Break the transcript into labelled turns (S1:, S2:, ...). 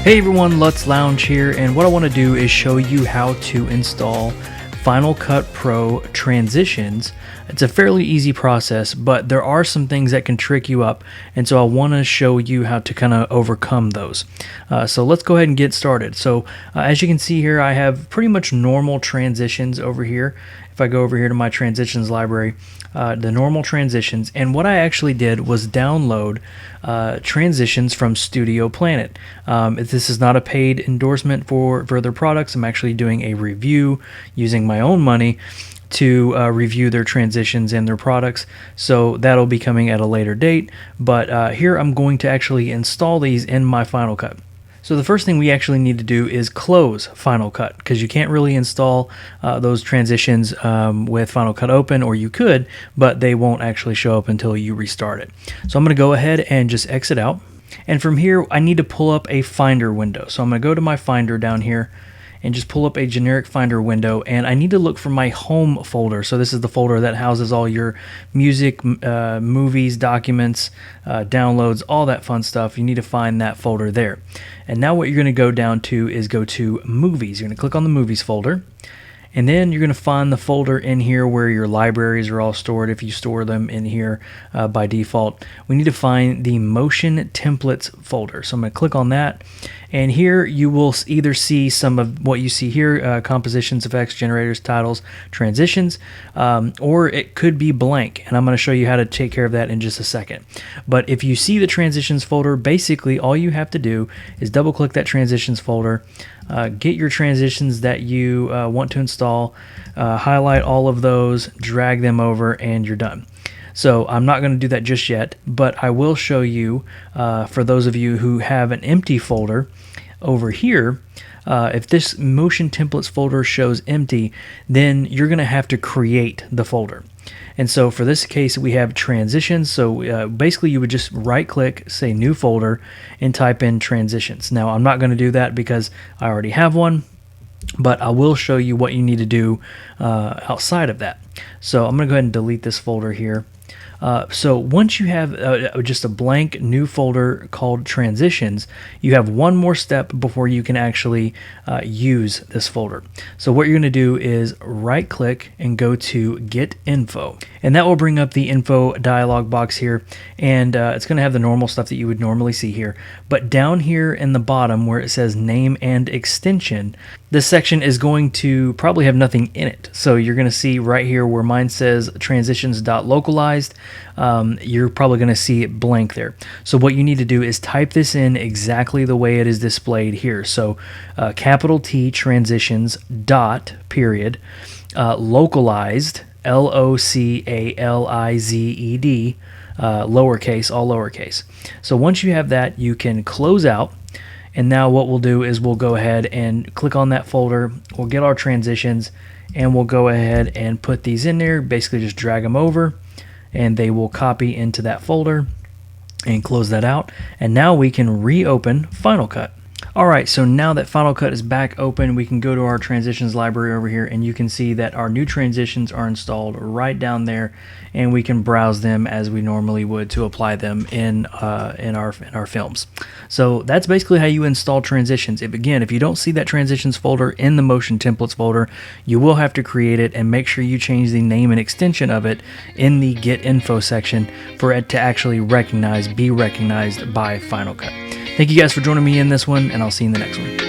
S1: Hey everyone, LUTs Lounge here, and what I want to do is show you how to install Final Cut Pro transitions. It's a fairly easy process, but there are some things that can trick you up, and so I want to show you how to kind of overcome those. So let's go ahead and get started. So as you can see here, I have pretty much normal transitions over here. If I go over here to my transitions library, the normal transitions, and what I actually did was download transitions from Studio Planet. This is not a paid endorsement for their products. I'm actually doing a review using my own money to review their transitions and their products, so that'll be coming at a later date. But here I'm going to actually install these in my Final Cut. So the first thing we actually need to do is close Final Cut, because you can't really install those transitions with Final Cut open, or you could, but they won't actually show up until you restart it. So I'm going to go ahead and just exit out. And from here, I need to pull up a Finder window. So I'm going to go to my Finder down here and just pull up a generic Finder window, and I need to look for my home folder. So this is the folder that houses all your music, movies, documents, downloads, all that fun stuff. You need to find that folder there. And now what you're going to go down to is go to Movies. You're going to click on the Movies folder, and then you're going to find the folder in here where your libraries are all stored, if you store them in here by default. We need to find the Motion Templates folder. So I'm going to click on that, and here you will either see some of what you see here, compositions, effects, generators, titles, transitions, or it could be blank, and I'm going to show you how to take care of that in just a second. But if you see the transitions folder, basically all you have to do is double click that transitions folder, get your transitions that you want to install, highlight all of those, drag them over, and you're done. So I'm not going to do that just yet, but I will show you, for those of you who have an empty folder over here, if this Motion Templates folder shows empty, then you're going to have to create the folder. And so for this case, we have transitions. So basically you would just right click, say new folder, and type in transitions. Now I'm not going to do that because I already have one, but I will show you what you need to do outside of that. So I'm going to go ahead and delete this folder here. So once you have just a blank new folder called transitions, you have one more step before you can actually use this folder. So what you're going to do is right click and go to Get Info, and that will bring up the info dialog box here, and it's going to have the normal stuff that you would normally see here. But down here in the bottom where it says name and extension, this section is going to probably have nothing in it. So you're going to see right here where mine says transitions.localized, you're probably going to see it blank there. So what you need to do is type this in exactly the way it is displayed here. So capital T transitions dot period localized, LOCALIZED, lowercase, all lowercase. So once you have that, you can close out. And now what we'll do is we'll go ahead and click on that folder. We'll get our transitions, and we'll go ahead and put these in there. Basically just drag them over, and they will copy into that folder, and close that out. And now we can reopen Final Cut. Alright, so now that Final Cut is back open, we can go to our transitions library over here, and you can see that our new transitions are installed right down there, and we can browse them as we normally would to apply them in our films. So that's basically how you install transitions. If you don't see that transitions folder in the Motion Templates folder, you will have to create it, and make sure you change the name and extension of it in the Get Info section for it to actually be recognized by Final Cut. Thank you guys for joining me in this one, and I'll see you in the next one.